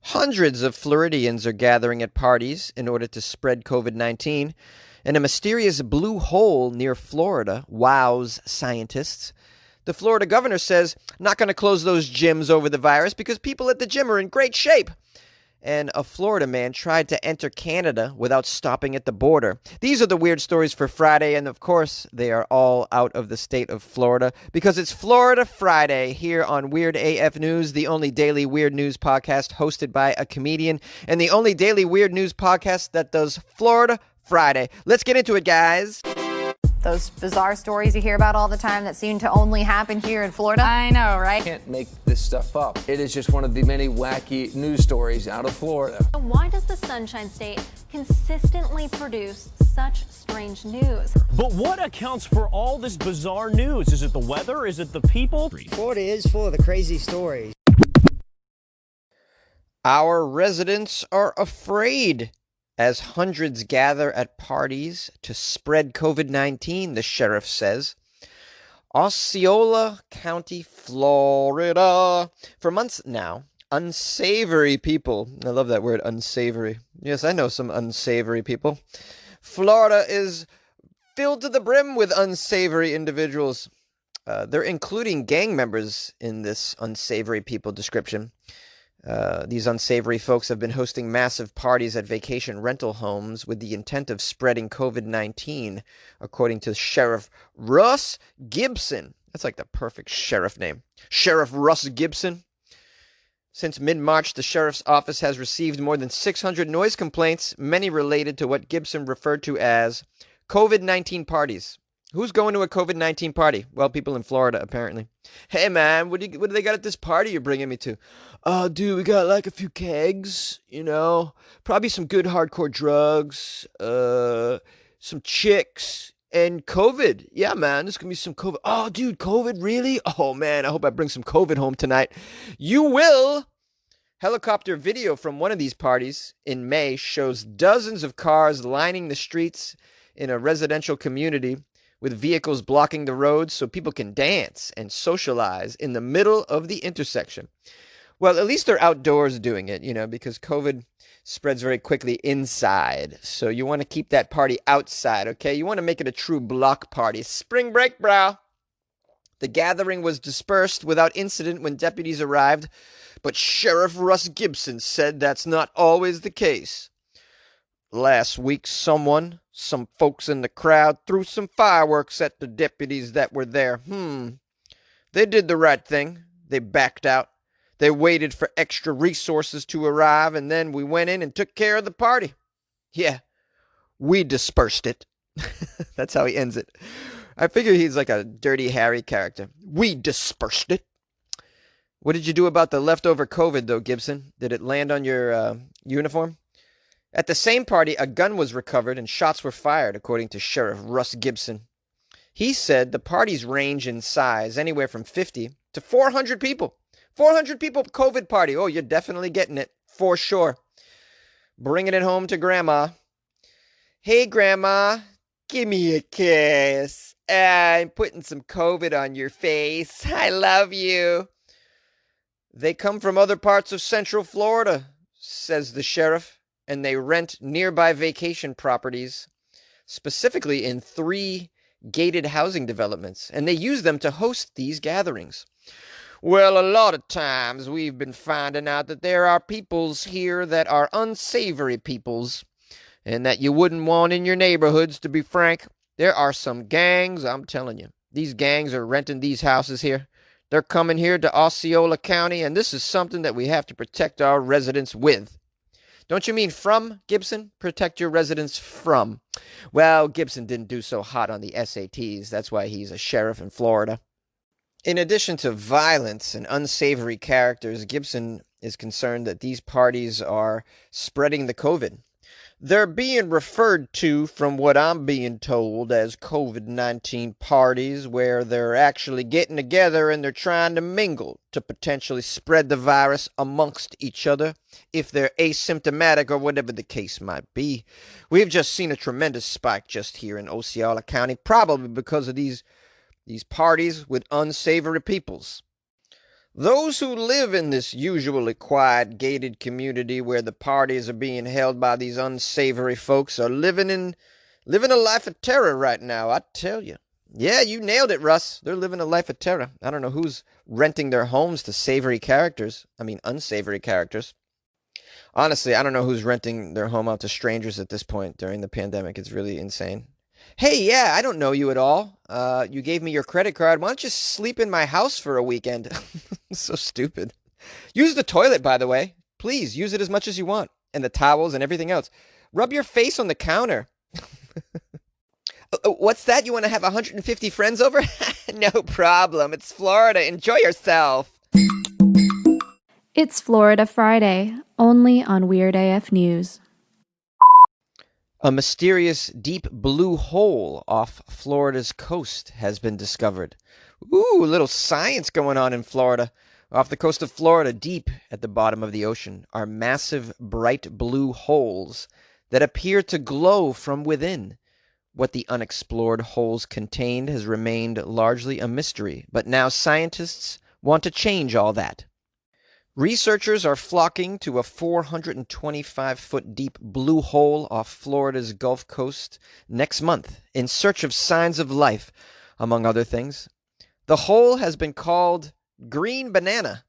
Hundreds of Floridians are gathering at parties in order to spread COVID-19, and a mysterious blue hole near Florida wows scientists. The Florida governor says not going to close those gyms over the virus because people at the gym are in great shape. And a Florida man tried to enter Canada without stopping at the border. These are the weird stories for Friday, and of course, they are all out of the state of Florida because it's Florida Friday here on Weird AF News, the only daily weird news podcast hosted by a comedian, and the only daily weird news podcast that does Florida Friday. Let's get into it, guys. Those bizarre stories you hear about all the time that seem to only happen here in Florida. I know, right? Can't make this stuff up. It is just one of the many wacky news stories out of Florida. Why does the Sunshine State consistently produce such strange news? But what accounts for all this bizarre news? Is it the weather? Is it the people? Florida is full of the crazy stories. Our residents are afraid as hundreds gather at parties to spread COVID-19, the sheriff says. Osceola County, Florida. For months now, unsavory people, I love that word, unsavory. Yes, I know some unsavory people. Florida is filled to the brim with unsavory individuals. They're including gang members in this unsavory people description. These unsavory folks have been hosting massive parties at vacation rental homes with the intent of spreading COVID-19, according to Sheriff Russ Gibson. That's like the perfect sheriff name. Sheriff Russ Gibson. Since mid-March, the sheriff's office has received more than 600 noise complaints, many related to what Gibson referred to as COVID-19 parties. Who's going to a COVID-19 party? Well, people in Florida, apparently. Hey, man, what do they got at this party you're bringing me to? Oh, dude, we got like a few kegs, probably some good hardcore drugs, some chicks, and COVID. Yeah, man, there's going to be some COVID. Oh, dude, COVID, really? Oh, man, I hope I bring some COVID home tonight. You will. Helicopter video from one of these parties in May shows dozens of cars lining the streets in a residential community with vehicles blocking the roads so people can dance and socialize in the middle of the intersection. Well, at least they're outdoors doing it, because COVID spreads very quickly inside. So you want to keep that party outside, okay? You want to make it a true block party. Spring break, bro. The gathering was dispersed without incident when deputies arrived, but Sheriff Russ Gibson said that's not always the case. Last week, some folks in the crowd threw some fireworks at the deputies that were there. They did the right thing. They backed out. They waited for extra resources to arrive, and then we went in and took care of the party. Yeah, we dispersed it. That's how he ends it. I figure he's like a Dirty Harry character. We dispersed it. What did you do about the leftover COVID, though, Gibson? Did it land on your uniform? At the same party, a gun was recovered and shots were fired, according to Sheriff Russ Gibson. He said the parties range in size anywhere from 50 to 400 people. 400 people COVID party. Oh, you're definitely getting it, for sure. Bringing it home to Grandma. Hey, Grandma, give me a kiss. I'm putting some COVID on your face. I love you. They come from other parts of Central Florida, says the sheriff, and they rent nearby vacation properties, specifically in 3 gated housing developments, and they use them to host these gatherings. Well, a lot of times we've been finding out that there are peoples here that are unsavory peoples, and that you wouldn't want in your neighborhoods, to be frank. There are some gangs, I'm telling you. These gangs are renting these houses here. They're coming here to Osceola County, and this is something that we have to protect our residents with. Don't you mean from, Gibson? Protect your residents from. Well, Gibson didn't do so hot on the SATs. That's why he's a sheriff in Florida. In addition to violence and unsavory characters, Gibson is concerned that these parties are spreading the COVID. They're being referred to, from what I'm being told, as COVID-19 parties, where they're actually getting together and they're trying to mingle to potentially spread the virus amongst each other if they're asymptomatic or whatever the case might be. We've just seen a tremendous spike just here in Osceola County, probably because of these parties with unsavory peoples. Those who live in this usually quiet, gated community where the parties are being held by these unsavory folks are living a life of terror right now, I tell you. Yeah, you nailed it, Russ. They're living a life of terror. I don't know who's renting their homes to unsavory characters. Honestly, I don't know who's renting their home out to strangers at this point during the pandemic. It's really insane. Hey, yeah, I don't know you at all. You gave me your credit card. Why don't you sleep in my house for a weekend? So stupid. Use the toilet, by the way. Please, use it as much as you want. And the towels and everything else. Rub your face on the counter. What's that? You want to have 150 friends over? No problem. It's Florida. Enjoy yourself. It's Florida Friday, only on Weird AF News. A mysterious deep blue hole off Florida's coast has been discovered. Ooh, a little science going on in Florida. Off the coast of Florida, deep at the bottom of the ocean, are massive bright blue holes that appear to glow from within. What the unexplored holes contained has remained largely a mystery, but now scientists want to change all that. Researchers are flocking to a 425-foot deep blue hole off Florida's Gulf Coast next month in search of signs of life, among other things. The hole has been called Green Banana.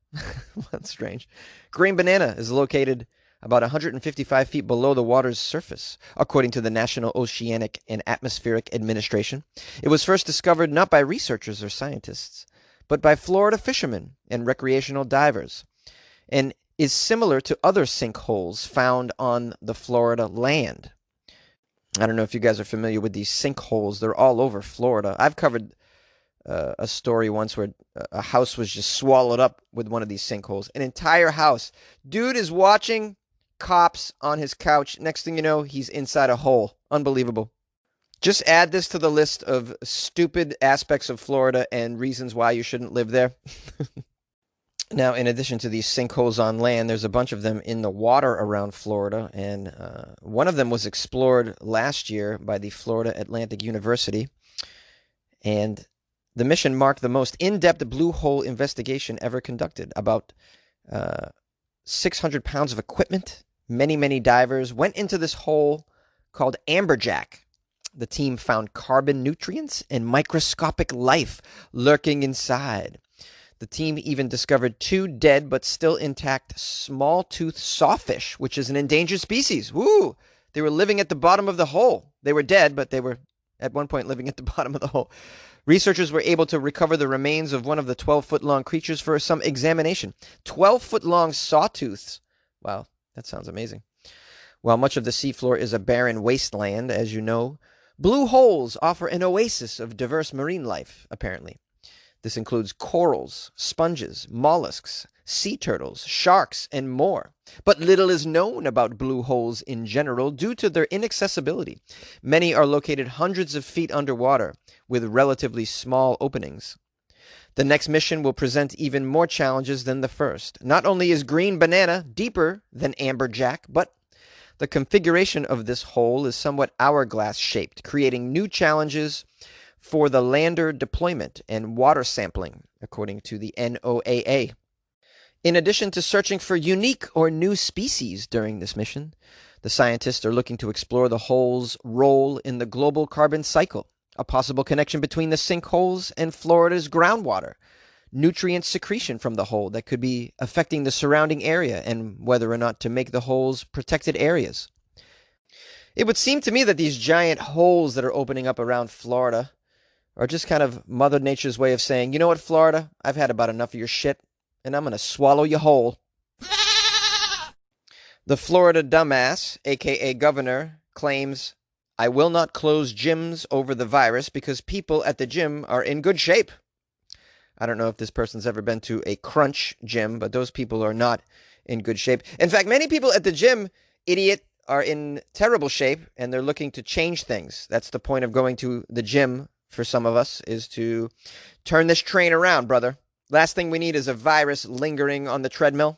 That's strange. Green Banana is located about 155 feet below the water's surface, according to the National Oceanic and Atmospheric Administration. It was first discovered not by researchers or scientists, but by Florida fishermen and recreational divers, and is similar to other sinkholes found on the Florida land. I don't know if you guys are familiar with these sinkholes. They're all over Florida. I've covered a story once where a house was just swallowed up with one of these sinkholes. An entire house. Dude is watching Cops on his couch. Next thing you know, he's inside a hole. Unbelievable. Just add this to the list of stupid aspects of Florida and reasons why you shouldn't live there. Now, in addition to these sinkholes on land, there's a bunch of them in the water around Florida, and one of them was explored last year by the Florida Atlantic University, and the mission marked the most in-depth blue hole investigation ever conducted. About 600 pounds of equipment, many divers went into this hole called Amberjack. The team found carbon nutrients and microscopic life lurking inside. The team even discovered 2 dead but still intact small-toothed sawfish, which is an endangered species. Woo! They were living at the bottom of the hole. They were dead, but they were at one point living at the bottom of the hole. Researchers were able to recover the remains of one of the 12-foot-long creatures for some examination. 12-foot-long sawtooths. Wow, that sounds amazing. While much of the seafloor is a barren wasteland, as you know, blue holes offer an oasis of diverse marine life, apparently. This includes corals, sponges, mollusks, sea turtles, sharks, and more. But little is known about blue holes in general due to their inaccessibility. Many are located hundreds of feet underwater, with relatively small openings. The next mission will present even more challenges than the first. Not only is Green Banana deeper than Amberjack, but the configuration of this hole is somewhat hourglass-shaped, creating new challenges for the lander deployment and water sampling, according to the NOAA. In addition to searching for unique or new species during this mission, the scientists are looking to explore the hole's role in the global carbon cycle, a possible connection between the sinkholes and Florida's groundwater, nutrient secretion from the hole that could be affecting the surrounding area, and whether or not to make the holes protected areas. It would seem to me that these giant holes that are opening up around Florida are just kind of Mother Nature's way of saying, you know what, Florida, I've had about enough of your shit, and I'm going to swallow you whole. The Florida dumbass, aka governor, claims, I will not close gyms over the virus because people at the gym are in good shape. I don't know if this person's ever been to a Crunch gym, but those people are not in good shape. In fact, many people at the gym, idiot, are in terrible shape, and they're looking to change things. That's the point of going to the gym for some of us, is to turn this train around, brother. Last thing we need is a virus lingering on the treadmill.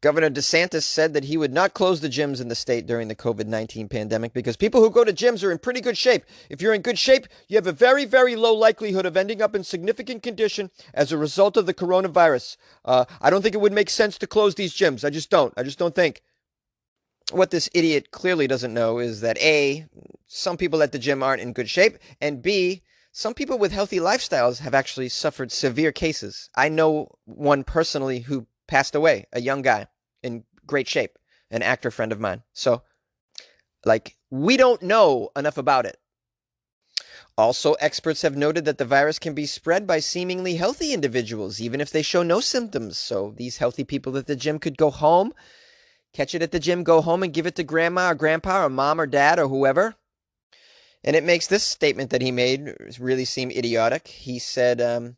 Governor DeSantis said that he would not close the gyms in the state during the COVID-19 pandemic because people who go to gyms are in pretty good shape. If you're in good shape, you have a very, very low likelihood of ending up in significant condition as a result of the coronavirus. I don't think it would make sense to close these gyms. I just don't think. What this idiot clearly doesn't know is that A, some people at the gym aren't in good shape, and B, some people with healthy lifestyles have actually suffered severe cases. I know one personally who passed away, a young guy in great shape, an actor friend of mine. So, we don't know enough about it. Also, experts have noted that the virus can be spread by seemingly healthy individuals, even if they show no symptoms. So these healthy people at the gym could go home, catch it at the gym, go home and give it to grandma or grandpa or mom or dad or whoever. And it makes this statement that he made really seem idiotic. He said,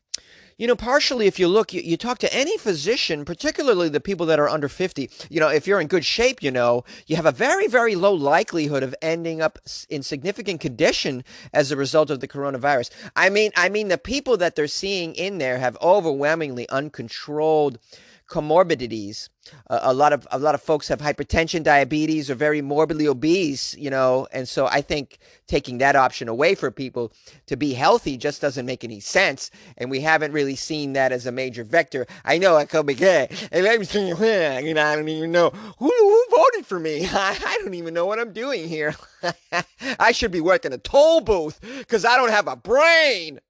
partially if you look, you talk to any physician, particularly the people that are under 50, if you're in good shape, you have a very, very low likelihood of ending up in significant condition as a result of the coronavirus. I mean, the people that they're seeing in there have overwhelmingly uncontrolled comorbidities. A lot of folks have hypertension, diabetes, or very morbidly obese, and so I think taking that option away for people to be healthy just doesn't make any sense, and we haven't really seen that as a major vector. I know I could be gay, and everything, I don't even know who voted for me. I don't even know what I'm doing here. I should be working a toll booth because I don't have a brain.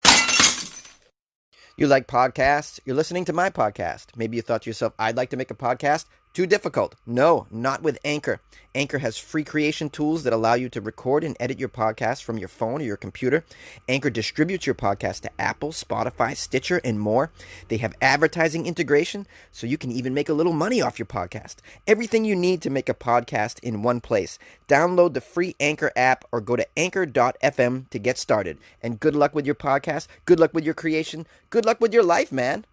You like podcasts? You're listening to my podcast. Maybe you thought to yourself, I'd like to make a podcast. Too difficult. No, not with Anchor. Anchor has free creation tools that allow you to record and edit your podcast from your phone or your computer. Anchor distributes your podcast to Apple, Spotify, Stitcher, and more. They have advertising integration, so you can even make a little money off your podcast. Everything you need to make a podcast in one place. Download the free Anchor app or go to anchor.fm to get started. And good luck with your podcast. Good luck with your creation. Good luck with your life, man.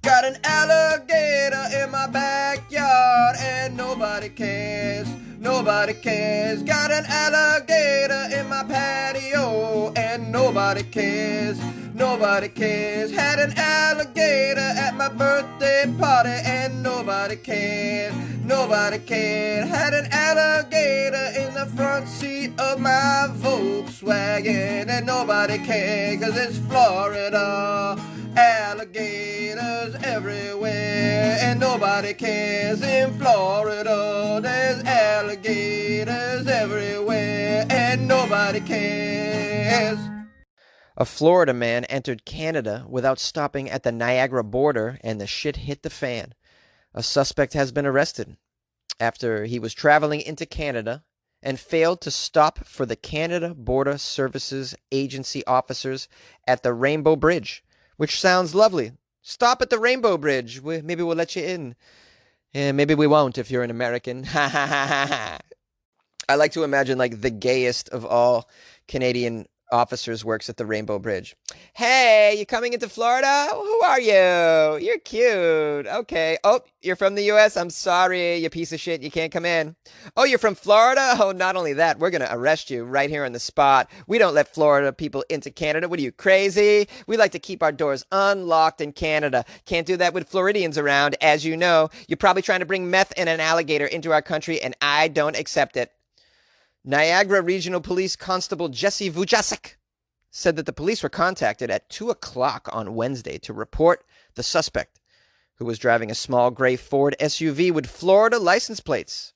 Got an alligator in my backyard and nobody cares, nobody cares. Got an alligator in my patio and nobody cares, nobody cares. Had an alligator at my birthday party and nobody cared, nobody cared. Had an alligator in the front seat of my Volkswagen and nobody cared, 'cause it's Florida. Alligators everywhere and nobody cares. In Florida there's alligators everywhere and nobody cares. A Florida man entered Canada without stopping at the Niagara border and the shit hit the fan. A suspect has been arrested after he was traveling into Canada and failed to stop for the Canada Border Services Agency officers at the Rainbow Bridge, which sounds lovely. Stop at the Rainbow Bridge. Maybe we'll let you in. Yeah, maybe we won't if you're an American. I like to imagine the gayest of all Canadian officers works at the Rainbow Bridge. Hey, you coming into Florida? Who are you? You're cute. Okay. Oh, you're from the U.S.? I'm sorry, you piece of shit. You can't come in. Oh, you're from Florida? Oh, not only that, we're going to arrest you right here on the spot. We don't let Florida people into Canada. What are you, crazy? We like to keep our doors unlocked in Canada. Can't do that with Floridians around. As you know, you're probably trying to bring meth and an alligator into our country, and I don't accept it. Niagara Regional Police Constable Jesse Vujasic said that the police were contacted at 2 o'clock on Wednesday to report the suspect, who was driving a small gray Ford SUV with Florida license plates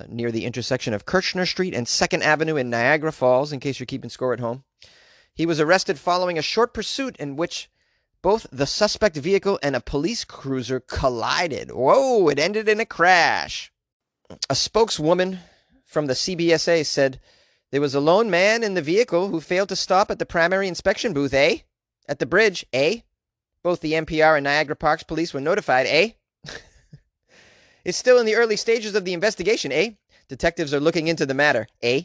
near the intersection of Kirchner Street and 2nd Avenue in Niagara Falls, in case you're keeping score at home. He was arrested following a short pursuit in which both the suspect vehicle and a police cruiser collided. Whoa, it ended in a crash. A spokeswoman from the CBSA said there was a lone man in the vehicle who failed to stop at the primary inspection booth, eh? At the bridge, eh? Both the NPR and Niagara Parks police were notified, eh? It's still in the early stages of the investigation, eh? Detectives are looking into the matter, eh?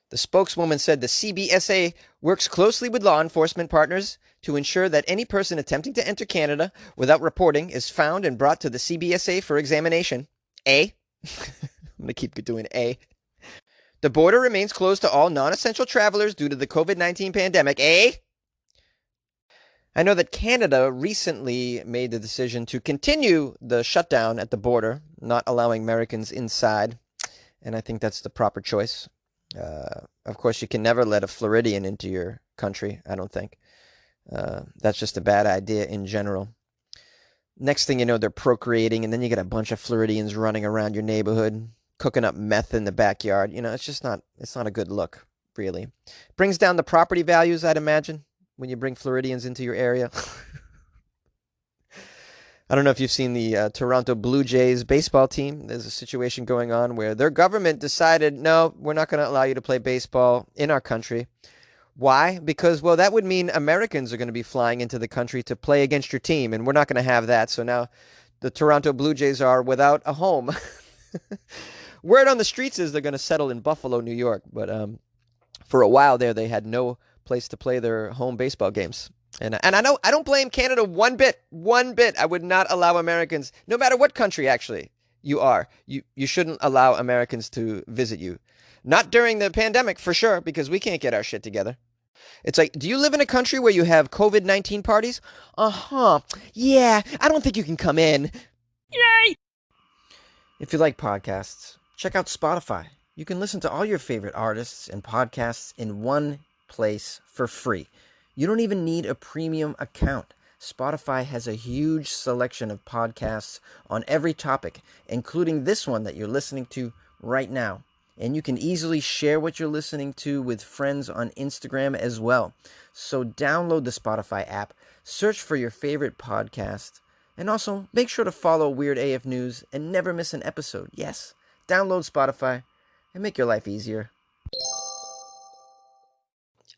The spokeswoman said the CBSA works closely with law enforcement partners to ensure that any person attempting to enter Canada without reporting is found and brought to the CBSA for examination, eh? I'm going to keep doing A. The border remains closed to all non-essential travelers due to the COVID-19 pandemic, eh? I know that Canada recently made the decision to continue the shutdown at the border, not allowing Americans inside, and I think that's the proper choice. Of course, you can never let a Floridian into your country, I don't think. That's just a bad idea in general. Next thing you know, they're procreating, and then you get a bunch of Floridians running around your neighborhood, cooking up meth in the backyard. It's not a good look, really. Brings down the property values, I'd imagine, when you bring Floridians into your area. I don't know if you've seen the Toronto Blue Jays baseball team. There's a situation going on where their government decided, no, we're not going to allow you to play baseball in our country. Why? Because, well, that would mean Americans are going to be flying into the country to play against your team, and we're not going to have that. So now the Toronto Blue Jays are without a home. Word on the streets is they're going to settle in Buffalo, New York. But for a while there, they had no place to play their home baseball games. And I know I don't blame Canada one bit. I would not allow Americans, no matter what country actually you are, you shouldn't allow Americans to visit you. Not during the pandemic, for sure, because we can't get our shit together. It's like, do you live in a country where you have COVID-19 parties? Uh-huh. Yeah, I don't think you can come in. Yay! If you like podcasts, check out Spotify. You can listen to all your favorite artists and podcasts in one place for free. You don't even need a premium account. Spotify has a huge selection of podcasts on every topic, including this one that you're listening to right now. And you can easily share what you're listening to with friends on Instagram as well. So download the Spotify app, search for your favorite podcast, and also make sure to follow Weird AF News and never miss an episode. Yes, download Spotify and make your life easier.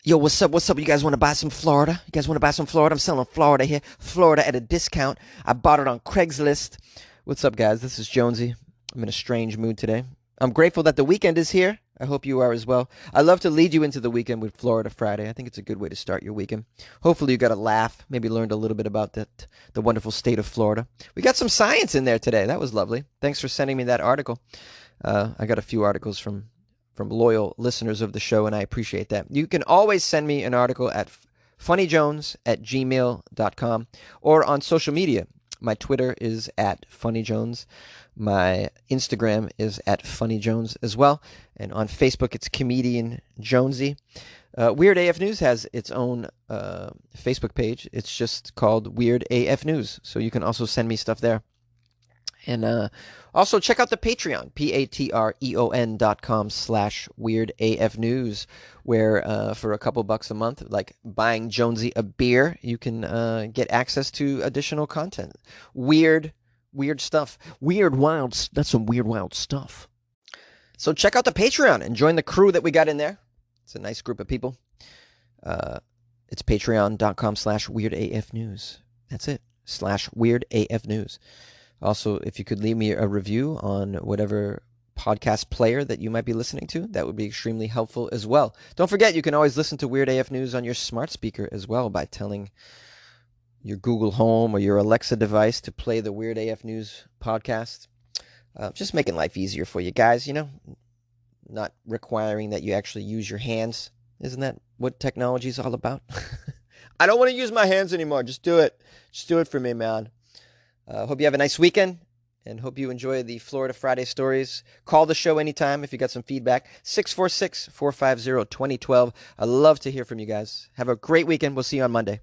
Yo, what's up? You guys want to buy some Florida? I'm selling Florida here. Florida at a discount. I bought it on Craigslist. What's up, guys? This is Jonesy. I'm in a strange mood today. I'm grateful that the weekend is here. I hope you are as well. I love to lead you into the weekend with Florida Friday. I think it's a good way to start your weekend. Hopefully you got a laugh, maybe learned a little bit about the wonderful state of Florida. We got some science in there today. That was lovely. Thanks for sending me that article. I got a few articles from loyal listeners of the show, and I appreciate that. You can always send me an article at funnyjones@gmail.com or on social media. My Twitter is @funnyjones. My Instagram is @funnyjones as well. And on Facebook, it's Comedian Jonesy. Weird AF News has its own Facebook page. It's just called Weird AF News. So you can also send me stuff there. And also check out the Patreon, patreon.com/weirdafnews, where for a couple bucks a month, like buying Jonesy a beer, you can get access to additional content. Weird stuff. That's some weird, wild stuff. So check out the Patreon and join the crew that we got in there. It's a nice group of people. It's patreon.com/weirdafnews. That's it. /weirdafnews. Also, if you could leave me a review on whatever podcast player that you might be listening to, that would be extremely helpful as well. Don't forget, you can always listen to Weird AF News on your smart speaker as well by telling your Google Home or your Alexa device to play the Weird AF News podcast. Just making life easier for you guys, not requiring that you actually use your hands. Isn't that what technology is all about? I don't want to use my hands anymore. Just do it. Just do it for me, man. Hope you have a nice weekend and hope you enjoy the Florida Friday stories. Call the show anytime if you got some feedback. 646-450-2012. I love to hear from you guys. Have a great weekend. We'll see you on Monday.